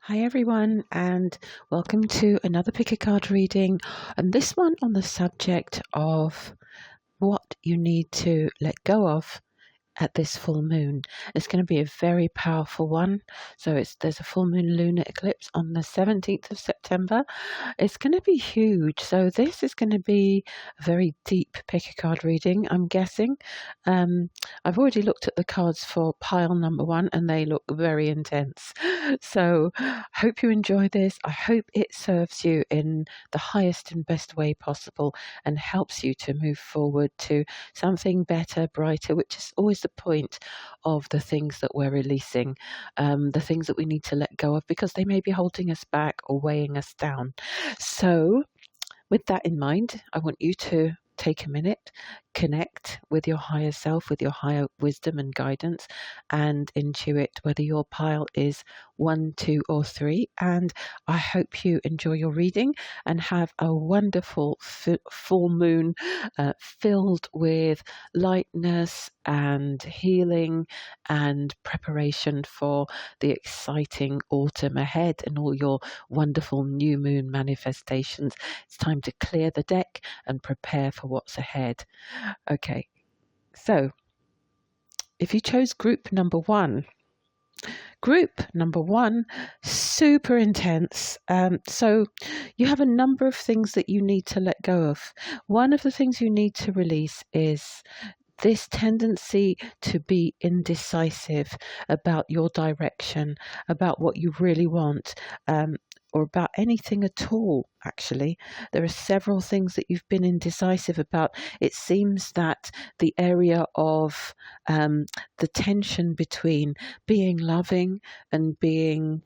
Hi everyone, and welcome to another pick a card reading, and this one on the subject of what you need to let go of at this full moon. It's going to be a very powerful one. So there's a full moon lunar eclipse on the 17th of September. It's going to be huge. So this is going to be a very deep pick a card reading, I'm guessing. I've already looked at the cards for pile number one and they look very intense. So I hope you enjoy this. I hope it serves you in the highest and best way possible and helps you to move forward to something better, brighter, which is always the point of the things that we're releasing, the things that we need to let go of because they may be holding us back or weighing us down. So, with that in mind, I want you to take a minute, connect with your higher self, with your higher wisdom and guidance, and intuit whether your pile is 1, 2, or 3. And I hope you enjoy your reading and have a wonderful full moon filled with lightness and healing and preparation for the exciting autumn ahead and all your wonderful new moon manifestations. It's time to clear the deck and prepare for what's ahead. Okay, so if you chose group number one, super intense. So you have a number of things that you need to let go of. One of the things you need to release is this tendency to be indecisive about your direction, about what you really want, or about anything at all, actually. There are several things that you've been indecisive about. It seems that the area of the tension between being loving and being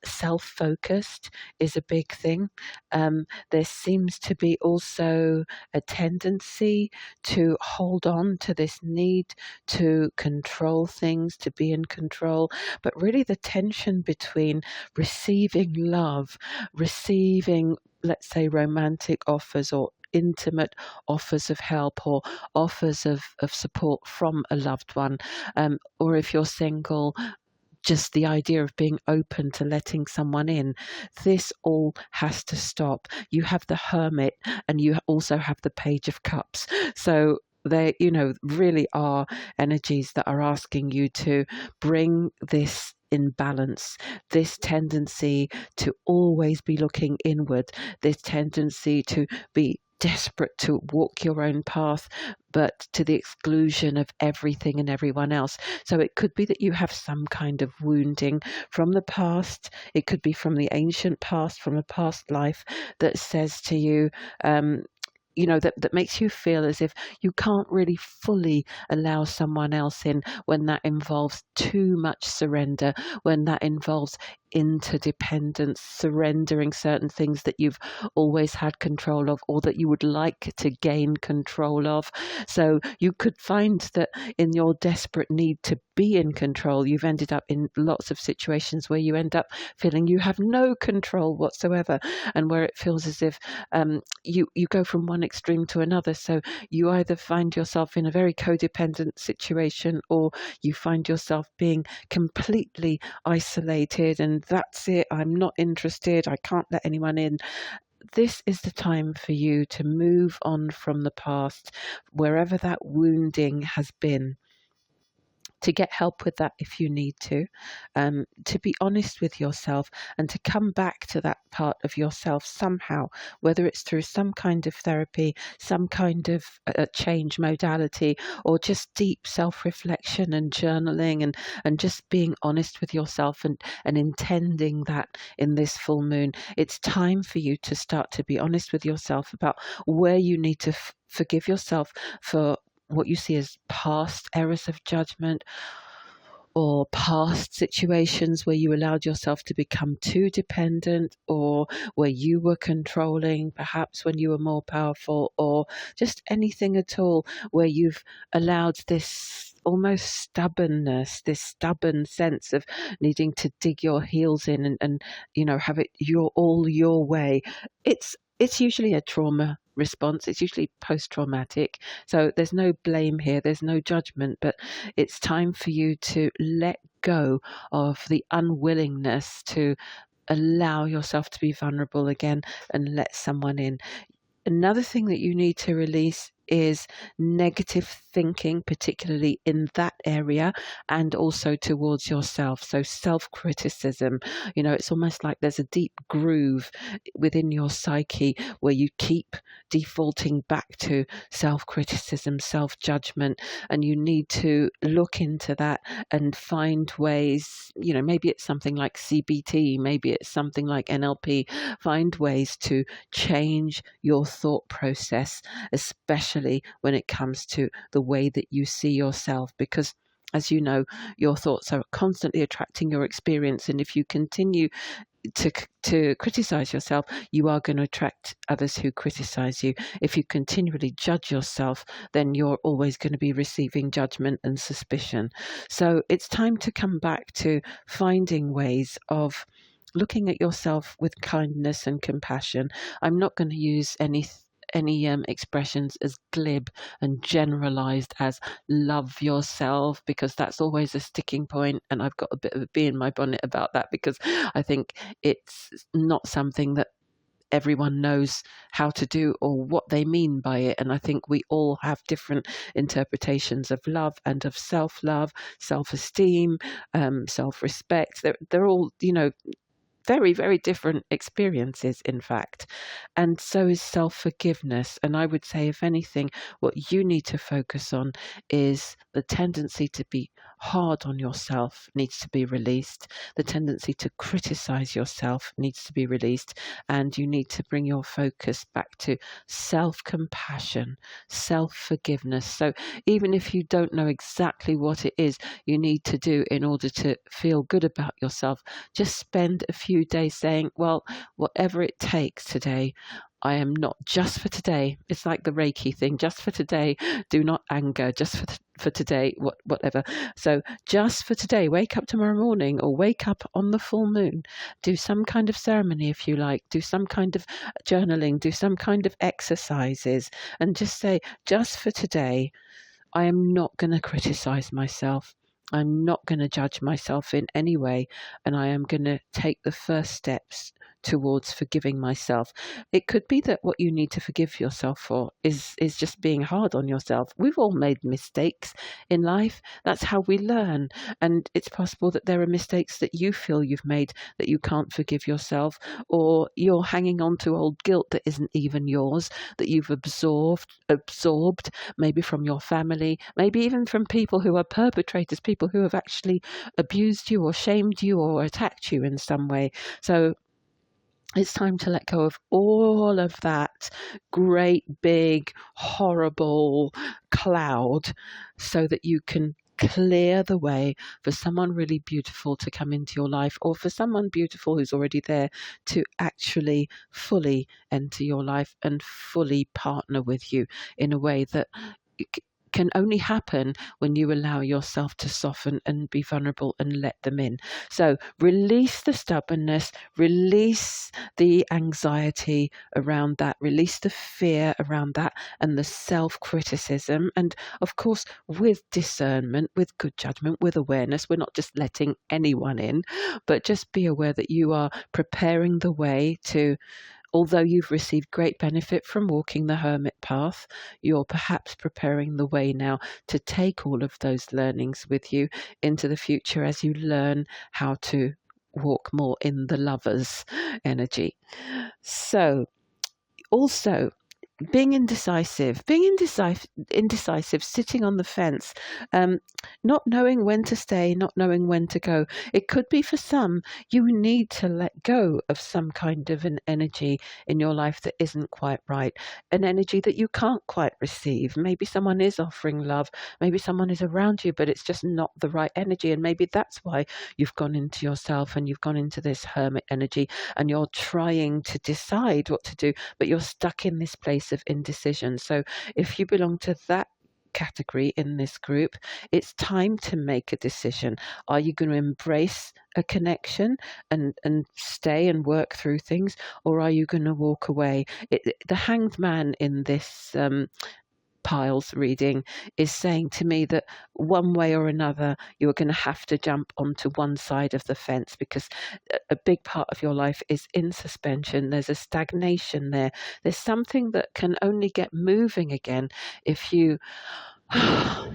self-focused is a big thing. There seems to be also a tendency to hold on to this need to control things, to be in control, but really the tension between receiving love, receiving, let's say, romantic offers or intimate offers of help or offers of support from a loved one, or if you're single, just the idea of being open to letting someone in. This all has to stop. You have the Hermit and you also have the Page of Cups. So they, really are energies that are asking you to bring this in balance, this tendency to always be looking inward, this tendency to be desperate to walk your own path, but to the exclusion of everything and everyone else. So it could be that you have some kind of wounding from the past. It could be from the ancient past, from a past life that says to you, that makes you feel as if you can't really fully allow someone else in when that involves too much surrender, when that involves interdependence, surrendering certain things that you've always had control of or that you would like to gain control of. So you could find that in your desperate need to be in control, you've ended up in lots of situations where you end up feeling you have no control whatsoever, and where it feels as if you go from one extreme to another. So you either find yourself in a very codependent situation or you find yourself being completely isolated and that's it, I'm not interested, I can't let anyone in. This is the time for you to move on from the past, wherever that wounding has been, to get help with that if you need to be honest with yourself and to come back to that part of yourself somehow, whether it's through some kind of therapy, some kind of change modality, or just deep self-reflection and journaling and just being honest with yourself and intending that in this full moon. It's time for you to start to be honest with yourself about where you need to forgive yourself for what you see as past errors of judgment or past situations where you allowed yourself to become too dependent, or where you were controlling, perhaps when you were more powerful, or just anything at all where you've allowed this almost stubbornness, this stubborn sense of needing to dig your heels in and have it all your way. It's usually a trauma response. It's usually post-traumatic. So there's no blame here, there's no judgment, but it's time for you to let go of the unwillingness to allow yourself to be vulnerable again and let someone in. Another thing that you need to release is negative thinking, particularly in that area and also towards yourself. So self-criticism, it's almost like there's a deep groove within your psyche where you keep defaulting back to self-criticism, self-judgment, and you need to look into that and find ways, maybe it's something like CBT, maybe it's something like NLP, find ways to change your thought process, especially when it comes to the way that you see yourself, because as you know, your thoughts are constantly attracting your experience, and if you continue to criticize yourself, you are going to attract others who criticize you. If you continually judge yourself, then you're always going to be receiving judgment and suspicion. So it's time to come back to finding ways of looking at yourself with kindness and compassion. I'm not going to use any expressions as glib and generalized as love yourself, because that's always a sticking point, and I've got a bit of a bee in my bonnet about that, because I think it's not something that everyone knows how to do or what they mean by it. And I think we all have different interpretations of love and of self-love, self-esteem, self-respect. They're all, very, very different experiences, in fact. And so is self-forgiveness. And I would say, if anything, what you need to focus on is the tendency to be hard on yourself needs to be released. The tendency to criticize yourself needs to be released. And you need to bring your focus back to self-compassion, self-forgiveness. So even if you don't know exactly what it is you need to do in order to feel good about yourself, just spend a few days saying, well, whatever it takes today, I am not just for today. It's like the Reiki thing, just for today, do not anger, just for today, whatever. So just for today, wake up tomorrow morning or wake up on the full moon, do some kind of ceremony if you like, do some kind of journaling, do some kind of exercises, and just say, just for today, I am not going to criticize myself. I'm not going to judge myself in any way, and I am going to take the first steps towards forgiving myself. It could be that what you need to forgive yourself for is just being hard on yourself. We've all made mistakes in life. That's how we learn. And it's possible that there are mistakes that you feel you've made that you can't forgive yourself, or you're hanging on to old guilt that isn't even yours, that you've absorbed maybe from your family, maybe even from people who are perpetrators, people who have actually abused you or shamed you or attacked you in some way. So it's time to let go of all of that great, big, horrible cloud so that you can clear the way for someone really beautiful to come into your life, or for someone beautiful who's already there to actually fully enter your life and fully partner with you in a way that can only happen when you allow yourself to soften and be vulnerable and let them in. So release the stubbornness, release the anxiety around that, release the fear around that, and the self-criticism. And of course, with discernment, with good judgment, with awareness, we're not just letting anyone in, but just be aware that you are preparing the way to, although you've received great benefit from walking the hermit path, you're perhaps preparing the way now to take all of those learnings with you into the future as you learn how to walk more in the lover's energy. So, also, being indecisive, sitting on the fence, not knowing when to stay, not knowing when to go. It could be for some, you need to let go of some kind of an energy in your life that isn't quite right, an energy that you can't quite receive. Maybe someone is offering love, maybe someone is around you, but it's just not the right energy. And maybe that's why you've gone into yourself and you've gone into this hermit energy, and you're trying to decide what to do, but you're stuck in this place of indecision. So if you belong to that category in this group, it's time to make a decision. Are you going to embrace a connection and stay and work through things, or are you going to walk away? The hanged man in this Piles reading is saying to me that one way or another you're going to have to jump onto one side of the fence, because a big part of your life is in suspension. There's a stagnation there. There's something that can only get moving again if you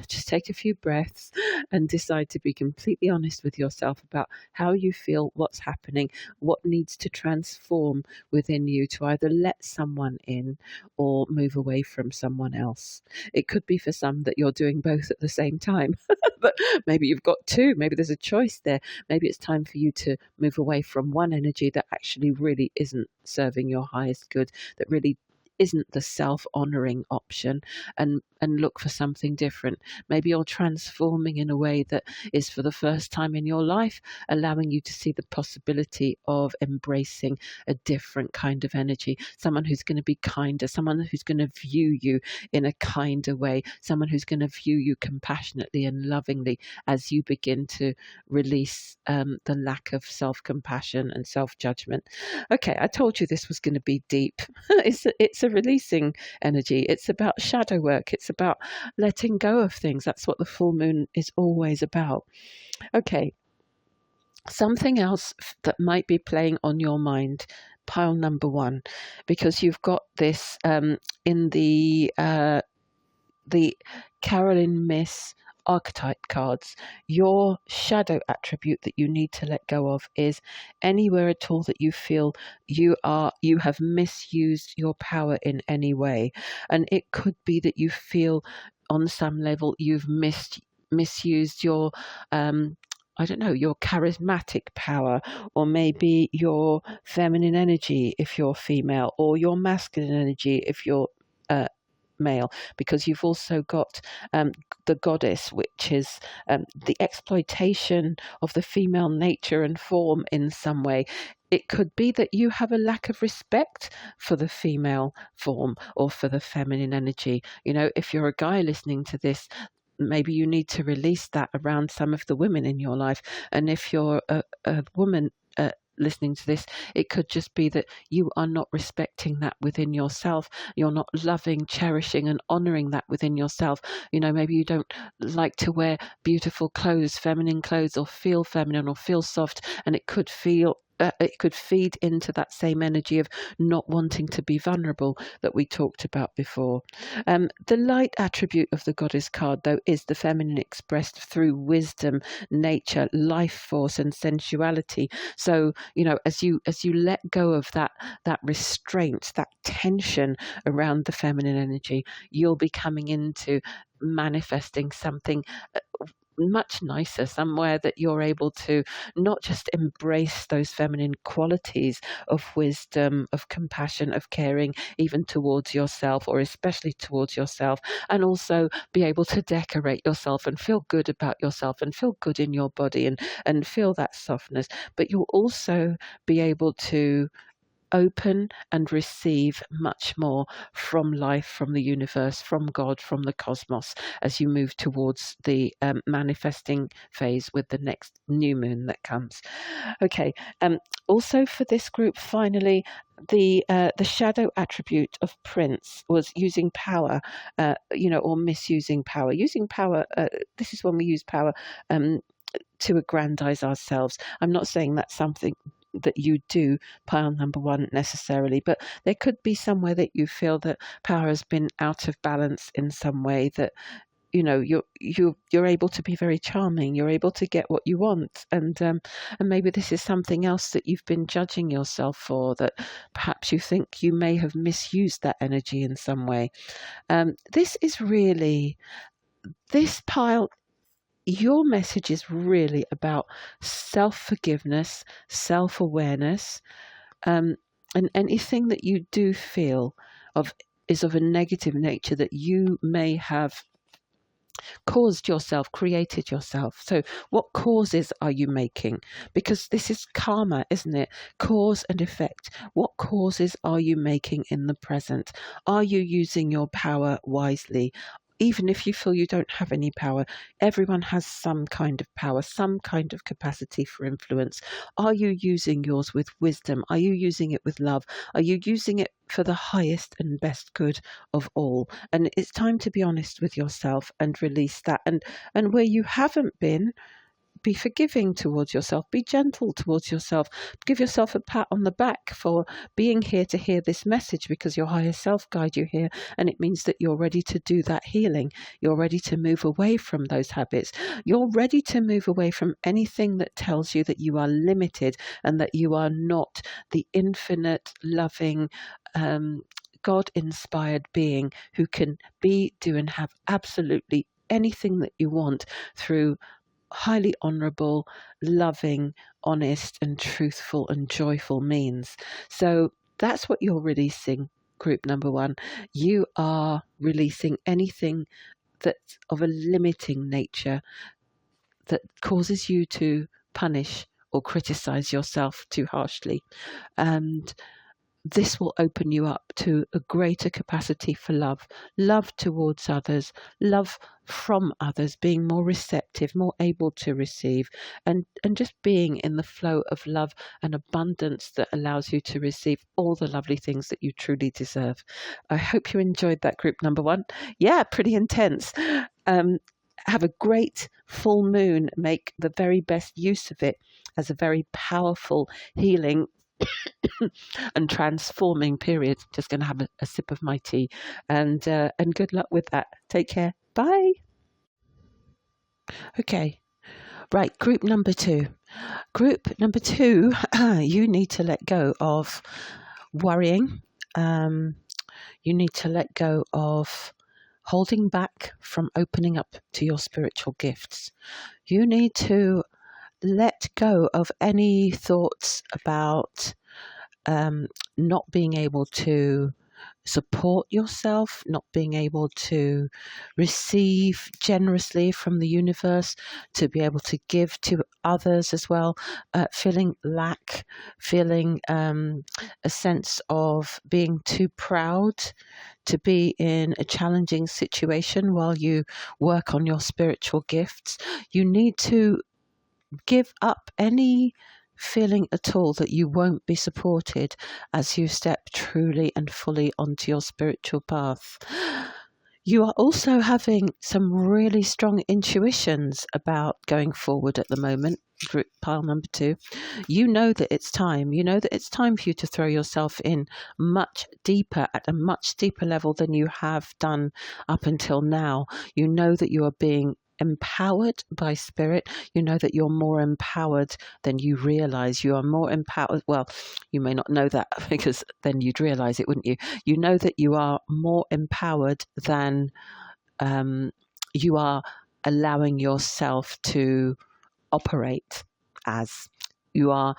just take a few breaths and decide to be completely honest with yourself about how you feel, what's happening, what needs to transform within you to either let someone in or move away from someone else. It could be for some that you're doing both at the same time, but maybe you've got two. Maybe there's a choice there. Maybe it's time for you to move away from one energy that actually really isn't serving your highest good, that really isn't the self-honoring option, and look for something different. Maybe you're transforming in a way that is for the first time in your life, allowing you to see the possibility of embracing a different kind of energy, someone who's going to be kinder, someone who's going to view you in a kinder way, someone who's going to view you compassionately and lovingly as you begin to release the lack of self-compassion and self-judgment. Okay, I told you this was going to be deep. It's a releasing energy. It's about shadow work. It's about letting go of things. That's what the full moon is always about. Okay, something else that might be playing on your mind, pile number one, because you've got this in the Carolyn Miss archetype cards. Your shadow attribute that you need to let go of is anywhere at all that you feel you have misused your power in any way. And it could be that you feel on some level you've misused your I don't know, your charismatic power, or maybe your feminine energy if you're female, or your masculine energy if you're male, because you've also got the goddess, which is the exploitation of the female nature and form in some way. It could be that you have a lack of respect for the female form or for the feminine energy. You know, if you're a guy listening to this, maybe you need to release that around some of the women in your life. And if you're a woman listening to this, it could just be that you are not respecting that within yourself. You're not loving, cherishing, and honoring that within yourself. You know, maybe you don't like to wear beautiful clothes, feminine clothes, or feel feminine or feel soft, and it could feed into that same energy of not wanting to be vulnerable that we talked about before. The light attribute of the goddess card, though, is the feminine expressed through wisdom, nature, life force, and sensuality. So, you know, as you let go of that restraint, that tension around the feminine energy, you'll be coming into manifesting something much nicer, somewhere that you're able to not just embrace those feminine qualities of wisdom, of compassion, of caring, even towards yourself, or especially towards yourself, and also be able to decorate yourself and feel good about yourself and feel good in your body and feel that softness. But you'll also be able to open and receive much more from life, from the universe, from God, from the cosmos, as you move towards the manifesting phase with the next new moon that comes. Okay. Also for this group, finally, the shadow attribute of Prince was using power, or misusing power. Using power. This is when we use power to aggrandize ourselves. I'm not saying that's something that you do, pile number one, necessarily, but there could be somewhere that you feel that power has been out of balance in some way, that you're able to be very charming, you're able to get what you want, and maybe this is something else that you've been judging yourself for, that perhaps you think you may have misused that energy in some way. This pile, your message is really about self-forgiveness, self-awareness, and anything that you do feel is of a negative nature that you may have caused yourself, created yourself. So what causes are you making? Because this is karma, isn't it? Cause and effect. What causes are you making in the present? Are you using your power wisely? even if you feel you don't have any power, everyone has some kind of power, some kind of capacity for influence. Are you using yours with wisdom? Are you using it with love? Are you using it for the highest and best good of all? And it's time to be honest with yourself and release that. And where you haven't been, be forgiving towards yourself, be gentle towards yourself, give yourself a pat on the back for being here to hear this message, because your higher self guide you here, and it means that you're ready to do that healing. You're ready to move away from those habits. You're ready to move away from anything that tells you that you are limited and that you are not the infinite, loving, God-inspired being who can be, do, and have absolutely anything that you want through highly honourable, loving, honest and truthful and joyful means. So that's what you're releasing, group number one. You are releasing anything that's of a limiting nature that causes you to punish or criticise yourself too harshly. And this will open you up to a greater capacity for love, love towards others, love from others, being more receptive, more able to receive, and just being in the flow of love and abundance that allows you to receive all the lovely things that you truly deserve. I hope you enjoyed that, group number one. Yeah, pretty intense. Have a great full moon. Make the very best use of it as a very powerful healing and transforming period. Just going to have a sip of my tea, and good luck with that. Take care. Bye. Okay, right. Group number two. You need to let go of worrying. You need to let go of holding back from opening up to your spiritual gifts. You need to let go of any thoughts about not being able to support yourself, not being able to receive generously from the universe, to be able to give to others as well, feeling lack, feeling a sense of being too proud to be in a challenging situation while you work on your spiritual gifts. You need to give up any feeling at all that you won't be supported as you step truly and fully onto your spiritual path. You are also having some really strong intuitions about going forward at the moment, group pile number two. You know that it's time. You know that it's time for you to throw yourself in much deeper, at a much deeper level than you have done up until now. You know that you are being empowered by spirit. You know that you're more empowered than you realize. You are more empowered. Well, you may not know that, because then you'd realize it, wouldn't you? You know that you are more empowered than you are allowing yourself to operate as. You are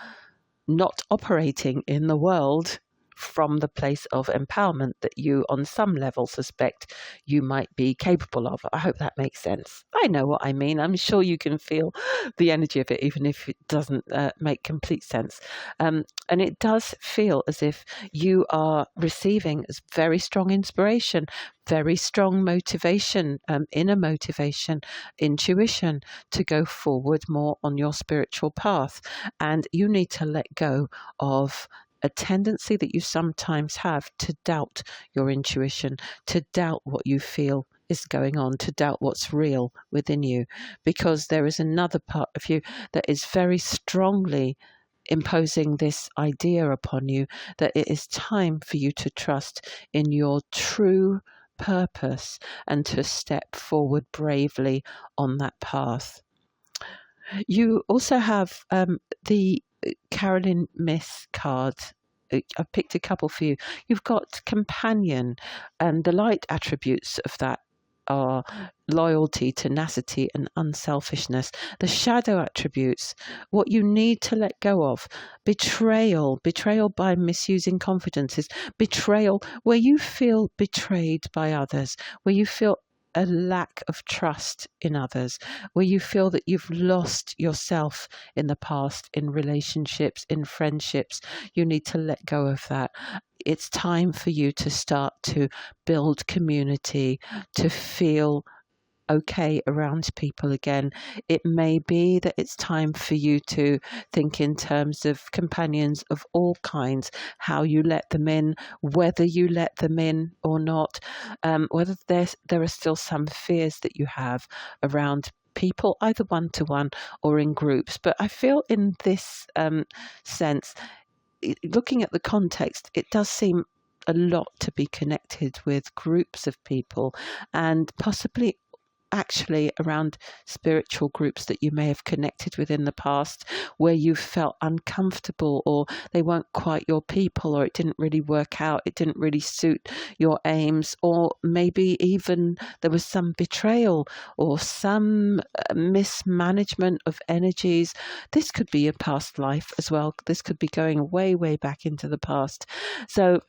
not operating in the world from the place of empowerment that you on some level suspect you might be capable of. I hope that makes sense. I know what I mean. I'm sure you can feel the energy of it, even if it doesn't make complete sense. And it does feel as if you are receiving very strong inspiration, very strong motivation, inner motivation, intuition to go forward more on your spiritual path. And you need to let go of a tendency that you sometimes have to doubt your intuition, to doubt what you feel is going on, to doubt what's real within you, because there is another part of you that is very strongly imposing this idea upon you that it is time for you to trust in your true purpose and to step forward bravely on that path. You also have the Carolyn Miss card. I've picked a couple for you. You've got companion, and the light attributes of that are loyalty, tenacity, and unselfishness. The shadow attributes, what you need to let go of: betrayal by misusing confidences, betrayal where you feel betrayed by others, where you feel a lack of trust in others, where you feel that you've lost yourself in the past, in relationships, in friendships. You need to let go of that. It's time for you to start to build community, to feel okay around people again. It may be that it's time for you to think in terms of companions of all kinds, how you let them in, whether you let them in or not, whether there are still some fears that you have around people, either one-to-one or in groups. But I feel in this sense, looking at the context, it does seem a lot to be connected with groups of people, and possibly actually around spiritual groups that you may have connected with in the past, where you felt uncomfortable, or they weren't quite your people, or it didn't really work out, it didn't really suit your aims, or maybe even there was some betrayal or some mismanagement of energies. This could be a past life as well. This could be going way, way back into the past. So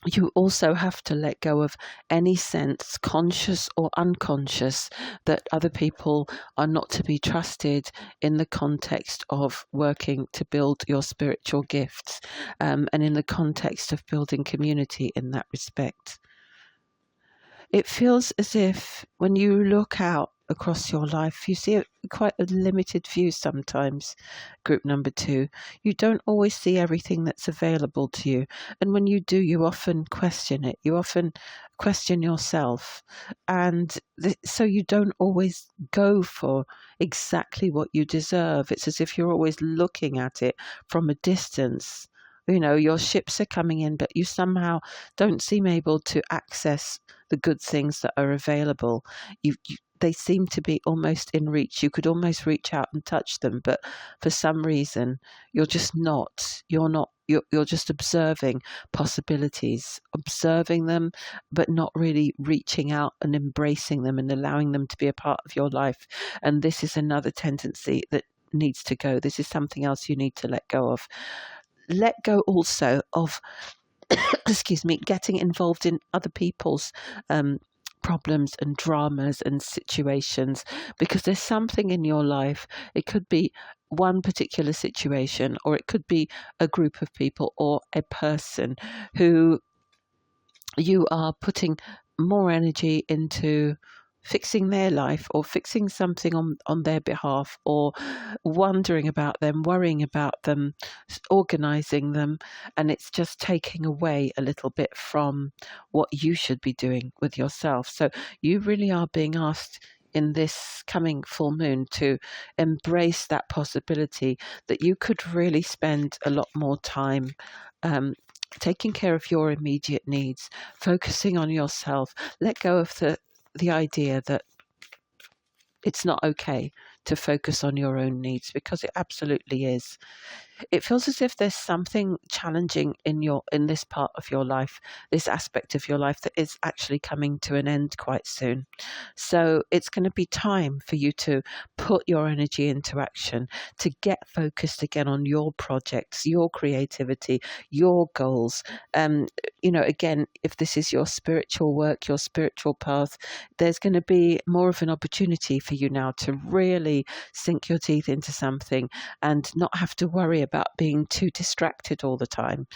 you also have to let go of any sense, conscious or unconscious, that other people are not to be trusted in the context of working to build your spiritual gifts, and in the context of building community in that respect. It feels as if when you look out across your life, you see quite a limited view sometimes, group number 2. You don't always see everything that's available to you. And when you do, you often question it. You often question yourself. And so you don't always go for exactly what you deserve. It's as if you're always looking at it from a distance. You know, your ships are coming in, but you somehow don't seem able to access the good things that are available. They seem to be almost in reach. You could almost reach out and touch them, but for some reason, you're just not. You're just observing possibilities, observing them, but not really reaching out and embracing them and allowing them to be a part of your life. And this is another tendency that needs to go. This is something else you need to let go of. Let go also of excuse me, getting involved in other people's problems and dramas and situations, because there's something in your life. It could be one particular situation, or it could be a group of people or a person who you are putting more energy into fixing their life, or fixing something on their behalf, or wondering about them, worrying about them, organizing them, and it's just taking away a little bit from what you should be doing with yourself. So you really are being asked in this coming full moon to embrace that possibility that you could really spend a lot more time taking care of your immediate needs, focusing on yourself. Let go of the idea that it's not okay to focus on your own needs, because it absolutely is. It feels as if there's something challenging in this part of your life, this aspect of your life, that is actually coming to an end quite soon. So it's going to be time for you to put your energy into action, to get focused again on your projects, your creativity, your goals. Again, if this is your spiritual work, your spiritual path, there's going to be more of an opportunity for you now to really sink your teeth into something and not have to worry about being too distracted all the time.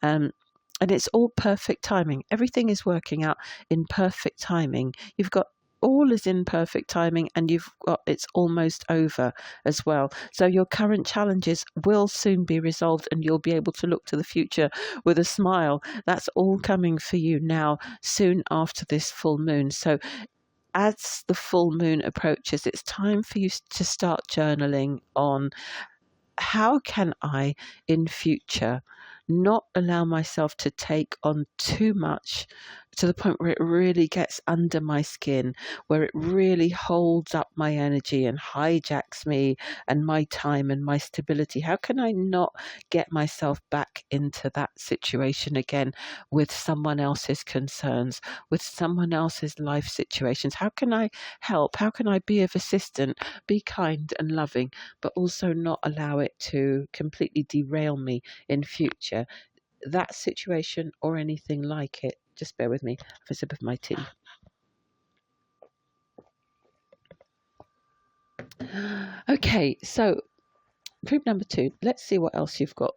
And it's all perfect timing. Everything is working out in perfect timing. You've got all is in perfect timing, and you've got it's almost over as well. So your current challenges will soon be resolved, and you'll be able to look to the future with a smile. That's all coming for you now, soon after this full moon. So as the full moon approaches, it's time for you to start journaling on how can I in future not allow myself to take on too much to the point where it really gets under my skin, where it really holds up my energy and hijacks me and my time and my stability. How can I not get myself back into that situation again with someone else's concerns, with someone else's life situations? How can I help? How can I be of assistance, be kind and loving, but also not allow it to completely derail me in future? That situation or anything like it. Just bear with me. Have a sip of my tea. Okay, so group number 2, let's see what else you've got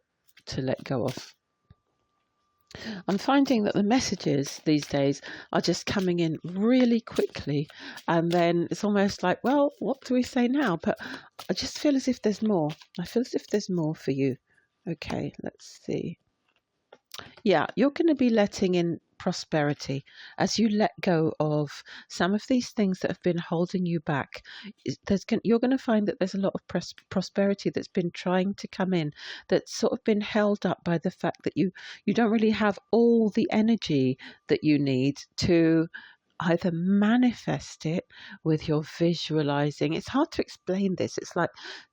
to let go of. I'm finding that the messages these days are just coming in really quickly, and then it's almost like, well, what do we say now? But I just feel as if there's more. I feel as if there's more for you. Okay, let's see. Yeah, you're going to be letting in prosperity as you let go of some of these things that have been holding you back. You're going to find that there's a lot of prosperity that's been trying to come in, that's sort of been held up by the fact that you don't really have all the energy that you need to either manifest it with your visualizing. It's hard to explain this. It's like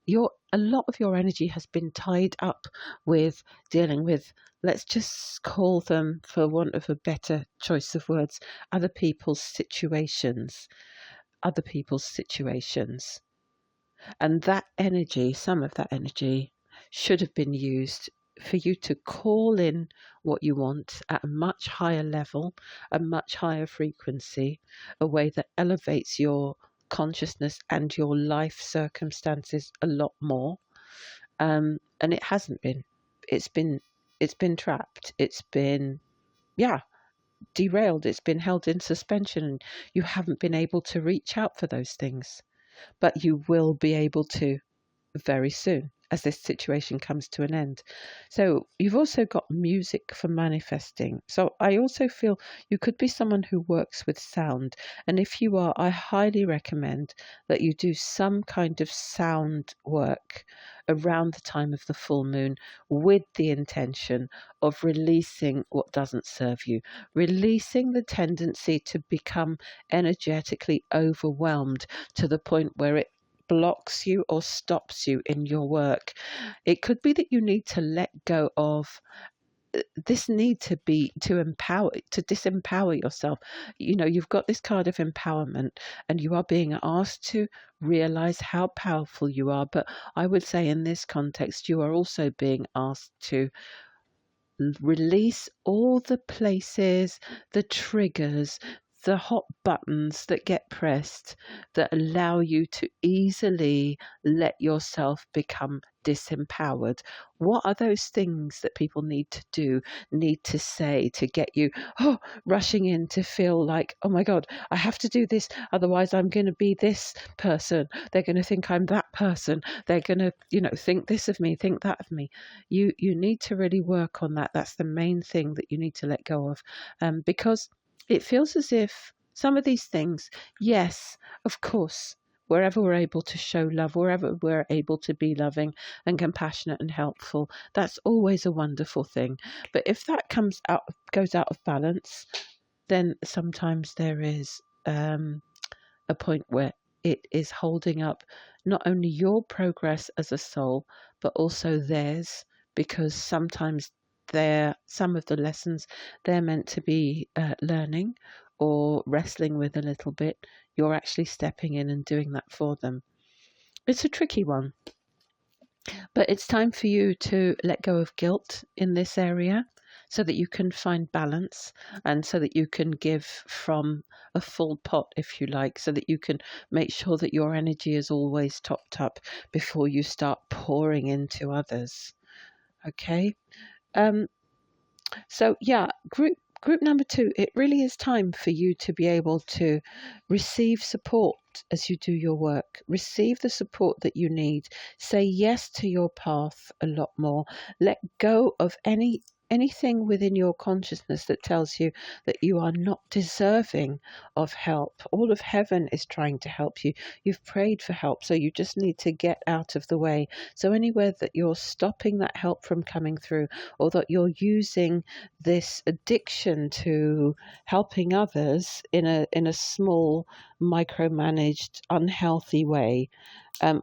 a lot of your energy has been tied up with dealing with, let's just call them, for want of a better choice of words, other people's situations. Other people's situations. And that energy, some of that energy, should have been used for you to call in what you want at a much higher level, a much higher frequency, a way that elevates your consciousness and your life circumstances a lot more. And it hasn't been. It's been trapped. It's been, yeah, derailed. It's been held in suspension, and you haven't been able to reach out for those things. But you will be able to very soon as this situation comes to an end. So you've also got music for manifesting. So I also feel you could be someone who works with sound. And if you are, I highly recommend that you do some kind of sound work around the time of the full moon with the intention of releasing what doesn't serve you, releasing the tendency to become energetically overwhelmed to the point where it blocks you or stops you in your work. It could be that you need to let go of this need to disempower yourself. You've got this card of empowerment, and you are being asked to realize how powerful you are. But I would say in this context, you are also being asked to release all the places, the triggers, the hot buttons that get pressed that allow you to easily let yourself become disempowered. What are those things that people need to do, need to say to get you rushing in to feel like, oh my God, I have to do this, otherwise I'm going to be this person. They're going to think I'm that person. They're going to, think this of me, think that of me. You need to really work on that. That's the main thing that you need to let go of, because it feels as if some of these things, yes, of course, wherever we're able to show love, wherever we're able to be loving and compassionate and helpful, that's always a wonderful thing. But if that goes out of balance, then sometimes there is a point where it is holding up not only your progress as a soul, but also theirs, because sometimes some of the lessons they're meant to be learning or wrestling with a little bit, you're actually stepping in and doing that for them. It's a tricky one. But it's time for you to let go of guilt in this area so that you can find balance, and so that you can give from a full pot, if you like, so that you can make sure that your energy is always topped up before you start pouring into others. Okay? So yeah, group number 2, it really is time for you to be able to receive support as you do your work. Receive the support that you need. Say yes to your path a lot more. Let go of anything within your consciousness that tells you that you are not deserving of help. All of heaven is trying to help you. You've prayed for help, so you just need to get out of the way. So anywhere that you're stopping that help from coming through, or that you're using this addiction to helping others in a small, micromanaged, unhealthy way,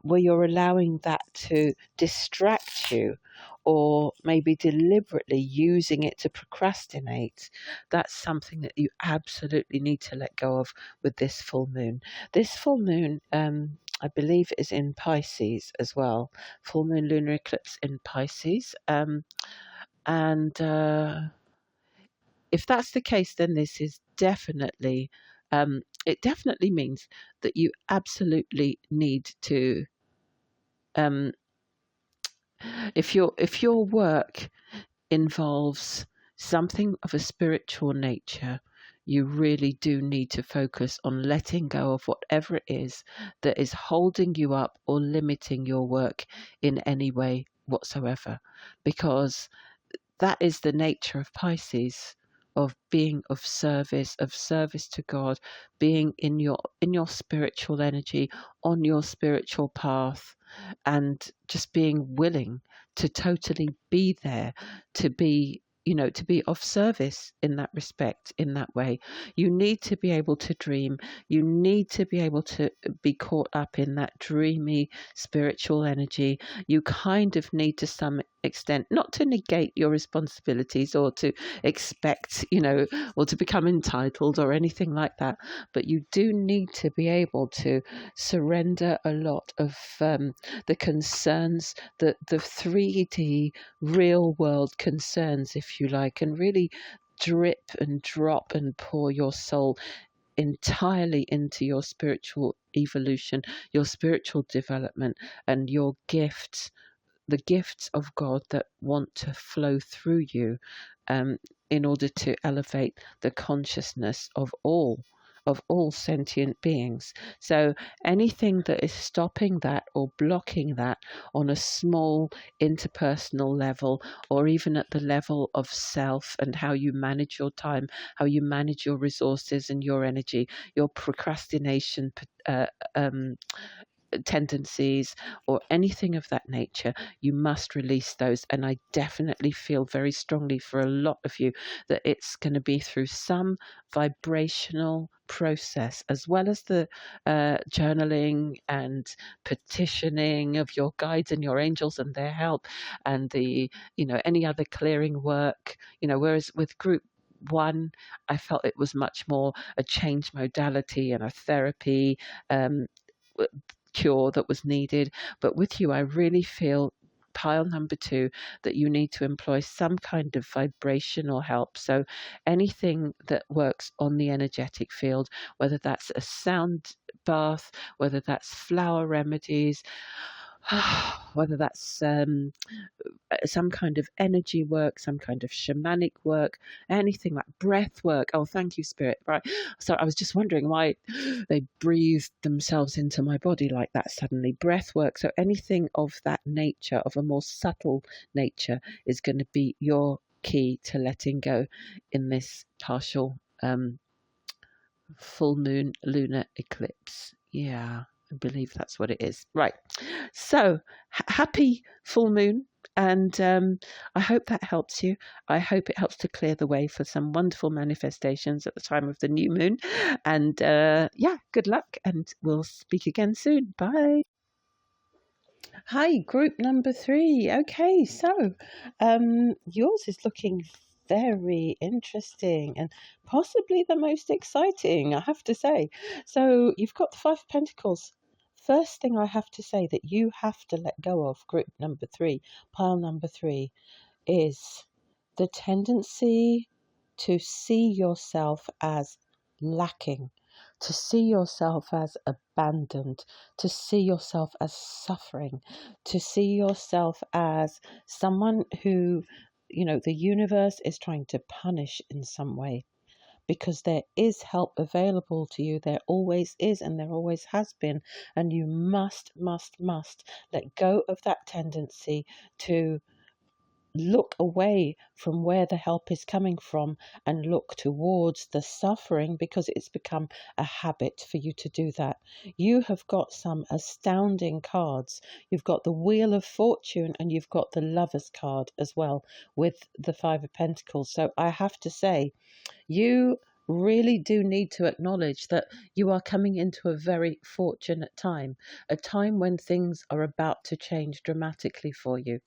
where you're allowing that to distract you, or maybe deliberately using it to procrastinate, that's something that you absolutely need to let go of with this full moon. This full moon, I believe, is in Pisces as well. Full moon lunar eclipse in Pisces. And if that's the case, then this is definitely It definitely means that you absolutely need to, um, if your work involves something of a spiritual nature, you really do need to focus on letting go of whatever it is that is holding you up or limiting your work in any way whatsoever, because that is the nature of Pisces, of being of service to God, being in your spiritual energy, on your spiritual path, and just being willing to totally be there, to be, to be of service in that respect, in that way. You need to be able to dream. You need to be able to be caught up in that dreamy spiritual energy. You kind of need to some extent, not to negate your responsibilities or to expect, or to become entitled or anything like that, but you do need to be able to surrender a lot of the concerns, the 3D real world concerns, if you like, and really drip and drop and pour your soul entirely into your spiritual evolution, your spiritual development, and your gifts, the gifts of God that want to flow through you, um, in order to elevate the consciousness of all sentient beings. So anything that is stopping that or blocking that on a small interpersonal level, or even at the level of self and how you manage your time, how you manage your resources and your energy, your procrastination, uh, um, tendencies, or anything of that nature, you must release those. And I definitely feel very strongly for a lot of you that it's going to be through some vibrational process, as well as the journaling and petitioning of your guides and your angels and their help, and the, any other clearing work, whereas with group one, I felt it was much more a change modality and a therapy, um, cure that was needed. But with you, I really feel, pile number two, that you need to employ some kind of vibrational help. So anything that works on the energetic field, whether that's a sound bath, whether that's flower remedies, whether that's some kind of energy work, some kind of shamanic work, anything like breath work. Oh, thank you, Spirit. Right. So I was just wondering why they breathed themselves into my body like that suddenly. Breath work. So anything of that nature, of a more subtle nature, is going to be your key to letting go in this partial full moon lunar eclipse. Yeah, I believe that's what it is. Right. So happy full moon. And I hope that helps you. I hope it helps to clear the way for some wonderful manifestations at the time of the new moon. And yeah, good luck. And we'll speak again soon. Bye. Hi, group number 3. Okay, so yours is looking very interesting and possibly the most exciting, I have to say. So you've got the Five of Pentacles. First thing I have to say that you have to let go of, group number 3, pile number 3, is the tendency to see yourself as lacking, to see yourself as abandoned, to see yourself as suffering, to see yourself as someone who, the universe is trying to punish in some way. Because there is help available to you. There always is, and there always has been. And you must let go of that tendency to look away from where the help is coming from and look towards the suffering, because it's become a habit for you to do that. You have got some astounding cards. You've got the Wheel of Fortune and you've got the Lover's card as well with the Five of Pentacles. So I have to say, you really do need to acknowledge that you are coming into a very fortunate time, a time when things are about to change dramatically for you.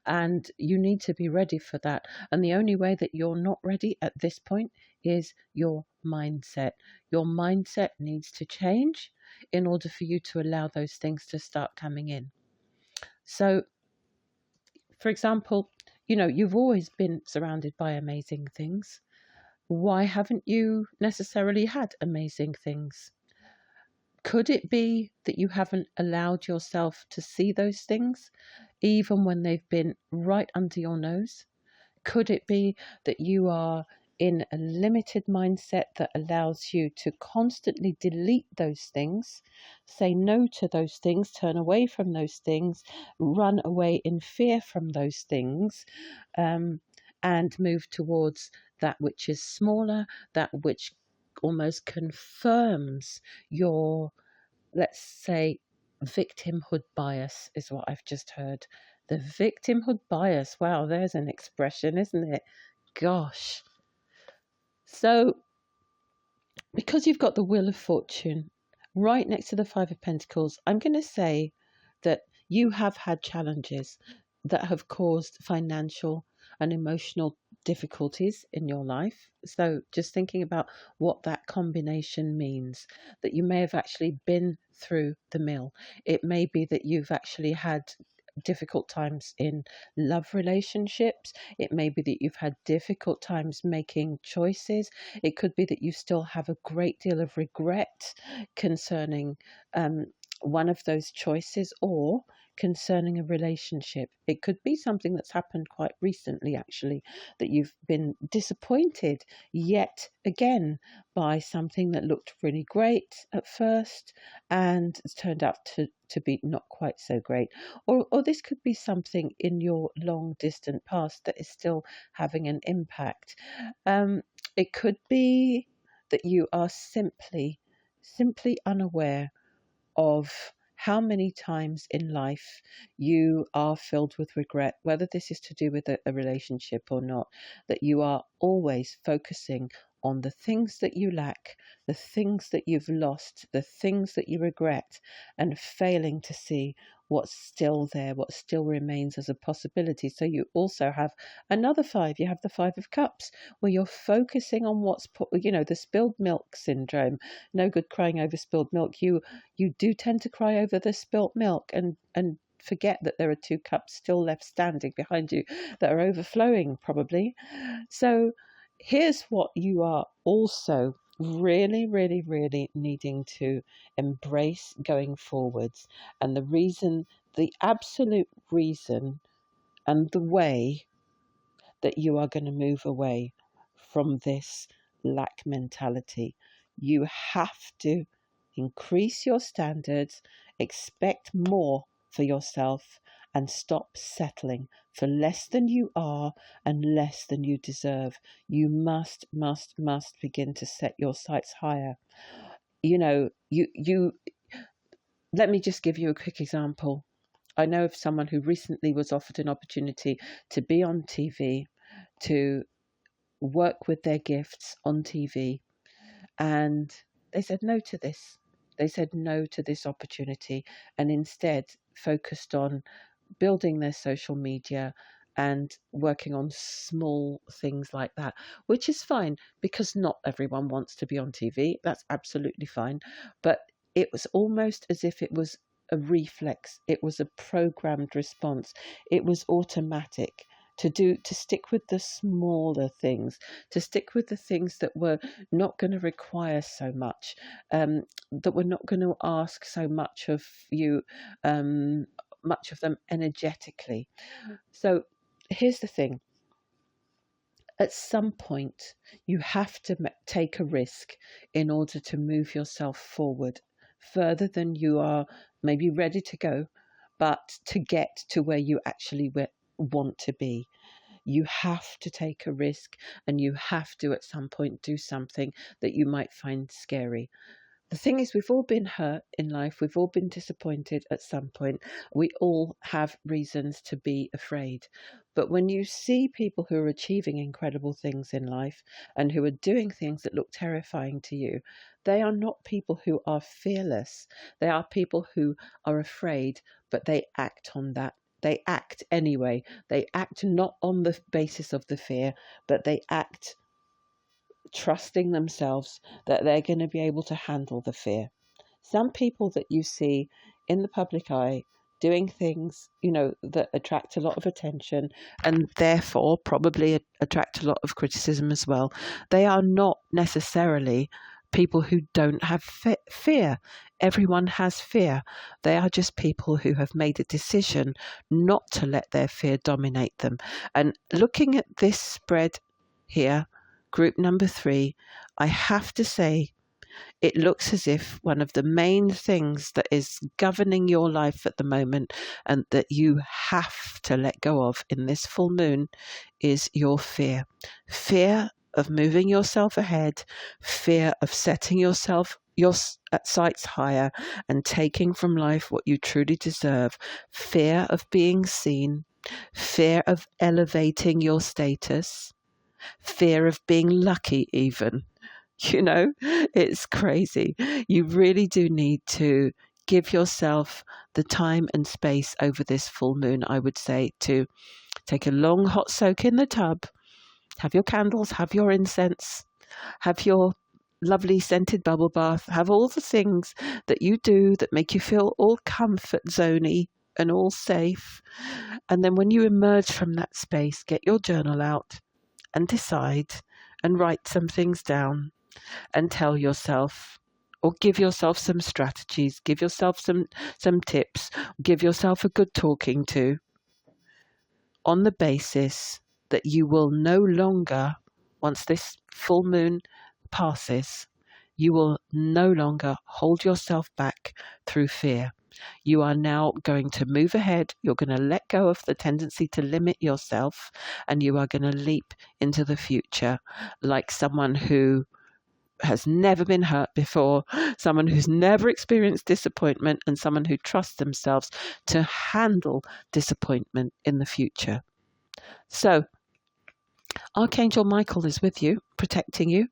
And you need to be ready for that. And the only way that you're not ready at this point is your mindset. Your mindset needs to change in order for you to allow those things to start coming in. So, for example, you've always been surrounded by amazing things. Why haven't you necessarily had amazing things? Could it be that you haven't allowed yourself to see those things, even when they've been right under your nose? Could it be that you are in a limited mindset that allows you to constantly delete those things, say no to those things, turn away from those things, run away in fear from those things, um, and move towards that which is smaller, that which almost confirms your, let's say, victimhood bias, is what I've just heard. The victimhood bias. Wow, there's an expression, isn't it? Gosh. So, because you've got the Wheel of Fortune right next to the Five of Pentacles, I'm going to say that you have had challenges that have caused financial and emotional difficulties in your life. So, just thinking about what that combination means, that you may have actually been through the mill. It may be that you've actually had difficult times in love relationships. It may be that you've had difficult times making choices. It could be that you still have a great deal of regret concerning one of those choices, or concerning a relationship. It could be something that's happened quite recently, actually, that you've been disappointed yet again by something that looked really great at first and it's turned out to be not quite so great. Or this could be something in your long distant past that is still having an impact. It could be that you are simply unaware of how many times in life you are filled with regret, whether this is to do with a relationship or not, that you are always focusing on the things that you lack, the things that you've lost, the things that you regret, and failing to see what's still there, what still remains as a possibility. So you also have another five. You have the Five of Cups, where you're focusing on what's put, the spilled milk syndrome. No good crying over spilled milk. You do tend to cry over the spilt milk and forget that there are two cups still left standing behind you that are overflowing, probably. So here's what you are also really, really, really needing to embrace going forwards. And the absolute reason and the way that you are going to move away from this lack mentality. You have to increase your standards, expect more for yourself, and stop settling for less than you are and less than you deserve. You must begin to set your sights higher. You let me just give you a quick example. I know of someone who recently was offered an opportunity to be on TV, to work with their gifts on TV, and they said no to this. They said no to this opportunity and instead focused on building their social media and working on small things like that, which is fine because not everyone wants to be on TV. That's absolutely fine. But it was almost as if it was a reflex, it was a programmed response, it was automatic. To stick with the smaller things, to stick with the things that were not going to require so much, that were not going to ask so much of you, much of them energetically. So here's the thing. At some point, you have to take a risk in order to move yourself forward further than you are maybe ready to go, but to get to where you actually want to be. You have to take a risk and you have to at some point do something that you might find scary. The thing is, we've all been hurt in life. We've all been disappointed at some point. We all have reasons to be afraid. But when you see people who are achieving incredible things in life and who are doing things that look terrifying to you, they are not people who are fearless. They are people who are afraid, but they act on that. They act anyway. They act not on the basis of the fear, but they act trusting themselves that they're going to be able to handle the fear. Some people that you see in the public eye doing things, that attract a lot of attention and therefore probably attract a lot of criticism as well. They are not necessarily people who don't have fear. Everyone has fear. They are just people who have made a decision not to let their fear dominate them. And looking at this spread here, group number 3, I have to say, it looks as if one of the main things that is governing your life at the moment and that you have to let go of in this full moon is your fear. Fear of moving yourself ahead, fear of setting your sights higher and taking from life what you truly deserve, fear of being seen, fear of elevating your status, fear of being lucky even. It's crazy. You really do need to give yourself the time and space over this full moon, I would say, to take a long hot soak in the tub, have your candles, have your incense, have your lovely scented bubble bath, have all the things that you do that make you feel all comfort zoney and all safe. And then when you emerge from that space, get your journal out and decide and write some things down. And tell yourself, or give yourself some strategies, give yourself some tips, give yourself a good talking to, on the basis that you will no longer, once this full moon passes, you will no longer hold yourself back through fear. You are now going to move ahead. You're going to let go of the tendency to limit yourself, and you are going to leap into the future like someone who has never been hurt before, someone who's never experienced disappointment, and someone who trusts themselves to handle disappointment in the future. So, Archangel Michael is with you, protecting you.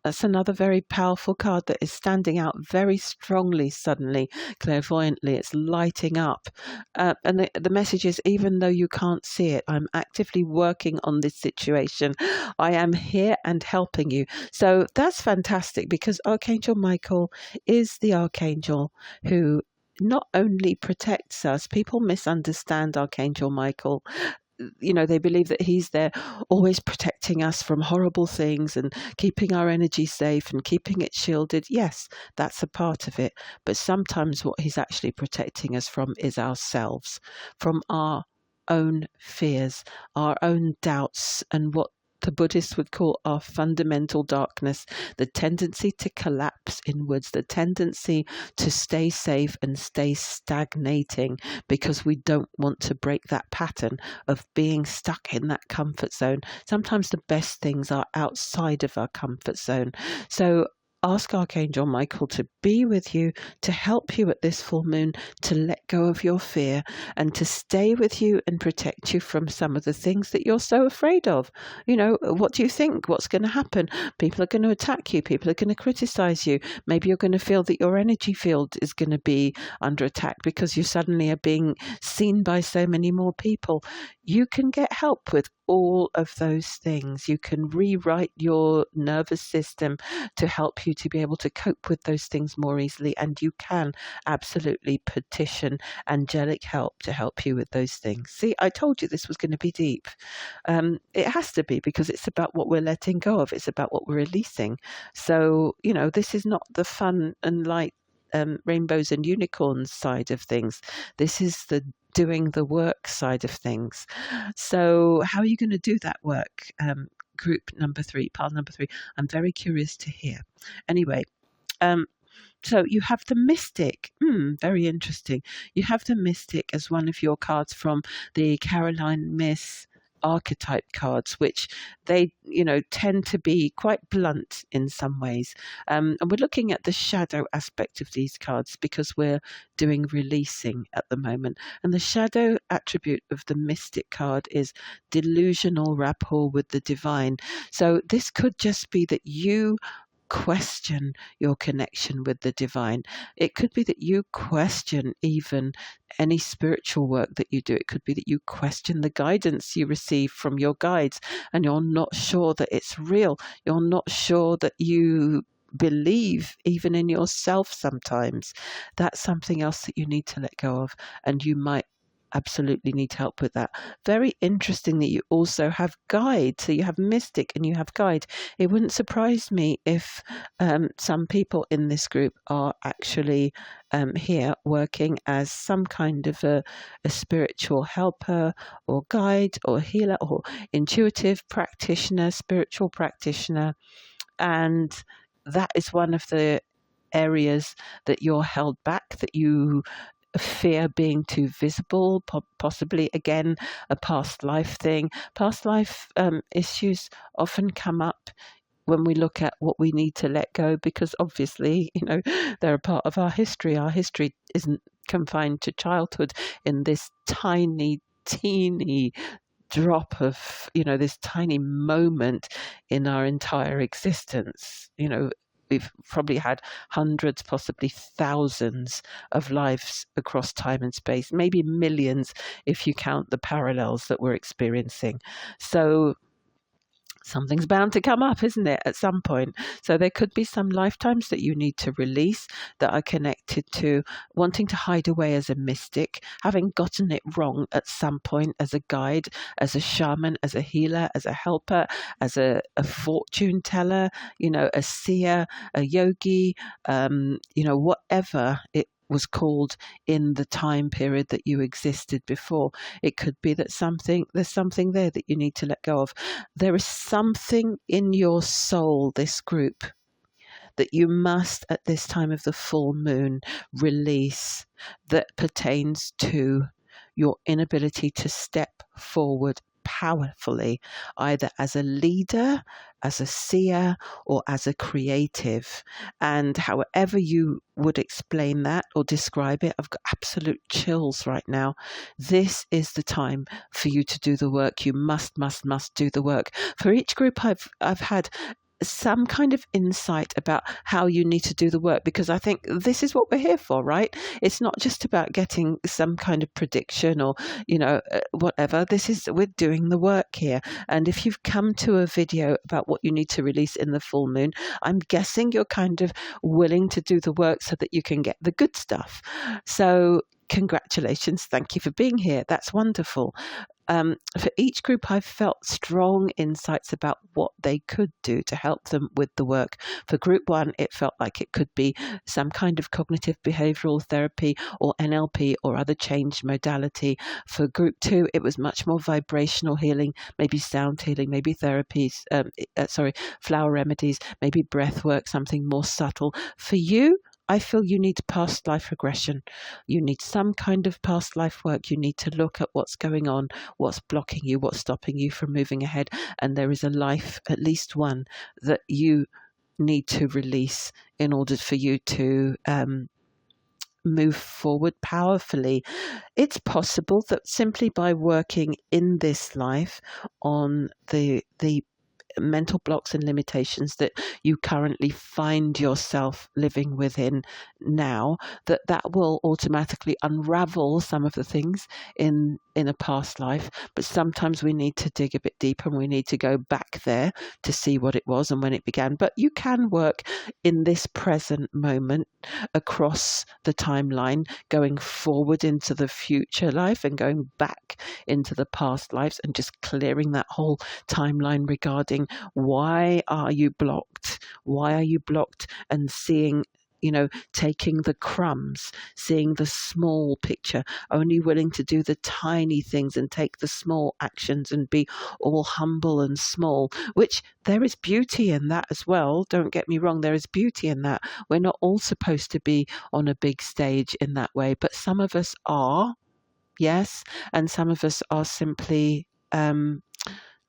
That's another very powerful card that is standing out very strongly suddenly, clairvoyantly. It's lighting up. And the message is, even though you can't see it, I'm actively working on this situation. I am here and helping you. So that's fantastic, because Archangel Michael is the archangel who not only protects us. People misunderstand Archangel Michael. They believe that he's there always protecting us from horrible things and keeping our energy safe and keeping it shielded. Yes, that's a part of it. But sometimes what he's actually protecting us from is ourselves, from our own fears, our own doubts, and what the Buddhists would call our fundamental darkness, the tendency to collapse inwards, the tendency to stay safe and stay stagnating because we don't want to break that pattern of being stuck in that comfort zone. Sometimes the best things are outside of our comfort zone. So ask Archangel Michael to be with you, to help you at this full moon, to let go of your fear and to stay with you and protect you from some of the things that you're so afraid of. What do you think? What's going to happen? People are going to attack you. People are going to criticize you. Maybe you're going to feel that your energy field is going to be under attack because you suddenly are being seen by so many more people. You can get help with all of those things. You can rewrite your nervous system to help you to be able to cope with those things more easily, and you can absolutely petition angelic help to help you with those things. See, I told you this was going to be deep. It has to be, because it's about what we're letting go of. It's about what we're releasing. So, this is not the fun and light rainbows and unicorns side of things. This is the doing the work side of things. So how are you going to do that work? Group number 3, pile number 3. I'm very curious to hear. Anyway, so you have the Mystic. Very interesting. You have the Mystic as one of your cards from the Caroline Myss archetype cards, which they tend to be quite blunt in some ways, and we're looking at the shadow aspect of these cards because we're doing releasing at the moment. And the shadow attribute of the Mystic card is delusional rapport with the divine. So this could just be that you question your connection with the divine. It could be that you question even any spiritual work that you do. It could be that you question the guidance you receive from your guides and you're not sure that it's real. You're not sure that you believe even in yourself sometimes. That's something else that you need to let go of, and you might absolutely need help with that. Very interesting that you also have guide. So you have mystic and you have guide. It wouldn't surprise me if some people in this group are actually here working as some kind of a spiritual helper or guide or healer or intuitive practitioner, spiritual practitioner. And that is one of the areas that you're held back, that you fear being too visible, possibly again a past life thing. Past life issues often come up when we look at what we need to let go, because obviously, they're a part of our history. Our history isn't confined to childhood in this tiny, teeny drop of, this tiny moment in our entire existence. We've probably had hundreds, possibly thousands of lives across time and space, maybe millions if you count the parallels that we're experiencing. So something's bound to come up, isn't it, at some point? So there could be some lifetimes that you need to release that are connected to wanting to hide away as a mystic, having gotten it wrong at some point as a guide, as a shaman, as a healer, as a helper, as a fortune teller, a seer, a yogi, whatever it was called in the time period that you existed before. It could be that there's something there that you need to let go of. There is something in your soul, this group, that you must at this time of the full moon release, that pertains to your inability to step forward powerfully, either as a leader, as a seer, or as a creative. And however you would explain that or describe it, I've got absolute chills right now. This is the time for you to do the work. You must do the work. For each group I've had some kind of insight about how you need to do the work, because I think this is what we're here for, right? It's not just about getting some kind of prediction or, whatever. We're doing the work here. And if you've come to a video about what you need to release in the full moon, I'm guessing you're kind of willing to do the work so that you can get the good stuff. So congratulations. Thank you for being here. That's wonderful. For each group, I've felt strong insights about what they could do to help them with the work. For group 1, it felt like it could be some kind of cognitive behavioral therapy or NLP or other change modality. For group 2, it was much more vibrational healing, maybe sound healing, maybe therapies, flower remedies, maybe breath work, something more subtle. For you, I feel you need past life regression. You need some kind of past life work. You need to look at what's going on, what's blocking you, what's stopping you from moving ahead. And there is a life, at least one, that you need to release in order for you to move forward powerfully. It's possible that simply by working in this life on the mental blocks and limitations that you currently find yourself living within now, that will automatically unravel some of the things in a past life. But sometimes we need to dig a bit deeper, and we need to go back there to see what it was and when it began. But you can work in this present moment across the timeline, going forward into the future life and going back into the past lives, and just clearing that whole timeline regarding why are you blocked? Why are you blocked? And seeing, taking the crumbs, seeing the small picture, only willing to do the tiny things and take the small actions and be all humble and small, which there is beauty in that as well. Don't get me wrong, there is beauty in that. We're not all supposed to be on a big stage in that way, but some of us are, yes, and some of us are simply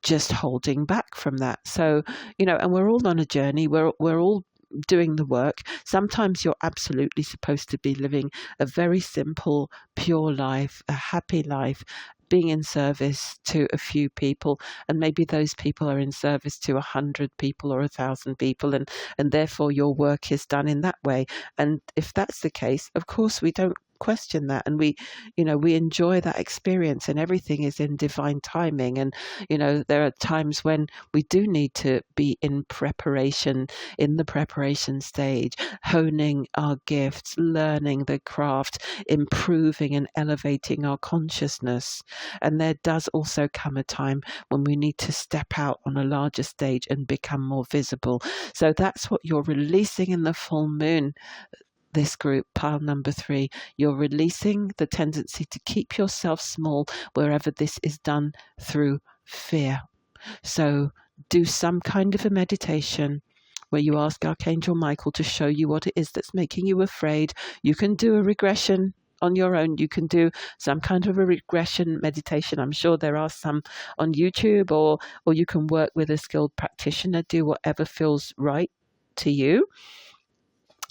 just holding back from that. So, and we're all on a journey. We're all doing the work. Sometimes you're absolutely supposed to be living a very simple, pure life, a happy life, being in service to a few people, and maybe those people are in service to 100 people or 1,000 people, and therefore your work is done in that way. And if that's the case, of course we don't question that, and we enjoy that experience, and everything is in divine timing. And there are times when we do need to be in the preparation stage, honing our gifts, learning the craft, improving and elevating our consciousness. And there does also come a time when we need to step out on a larger stage and become more visible. So that's what you're releasing in the full moon. This group, pile number 3, you're releasing the tendency to keep yourself small wherever this is done through fear. So do some kind of a meditation where you ask Archangel Michael to show you what it is that's making you afraid. You can do a regression on your own. You can do some kind of a regression meditation. I'm sure there are some on YouTube, or you can work with a skilled practitioner. Do whatever feels right to you.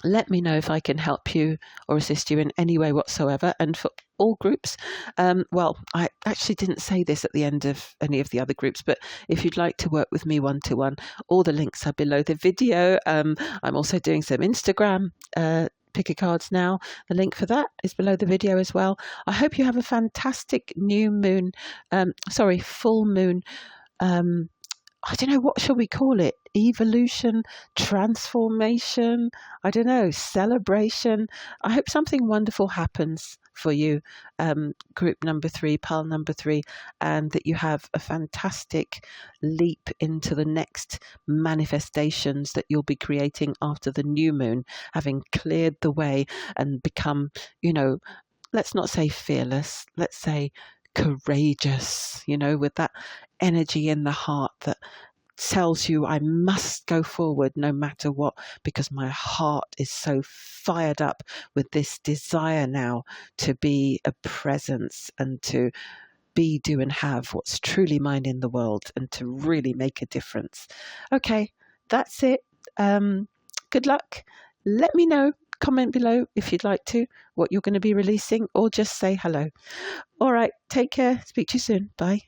Let me know if I can help you or assist you in any way whatsoever. And for all groups, well, I actually didn't say this at the end of any of the other groups, but if you'd like to work with me one-to-one, all the links are below the video. I'm also doing some Instagram picker cards now. The link for that is below the video as well. I hope you have a fantastic full moon. I don't know, what shall we call it? Evolution, transformation, I don't know, celebration. I hope something wonderful happens for you, group number 3, pile number 3, and that you have a fantastic leap into the next manifestations that you'll be creating after the new moon, having cleared the way and become, let's not say fearless, let's say courageous, with that energy in the heart that tells you I must go forward no matter what, because my heart is so fired up with this desire now to be a presence and to be, do and have what's truly mine in the world, and to really make a difference. Okay, that's it. Good luck. Let me know, comment below if you'd like to, what you're going to be releasing, or just say hello. All right, take care. Speak to you soon. Bye.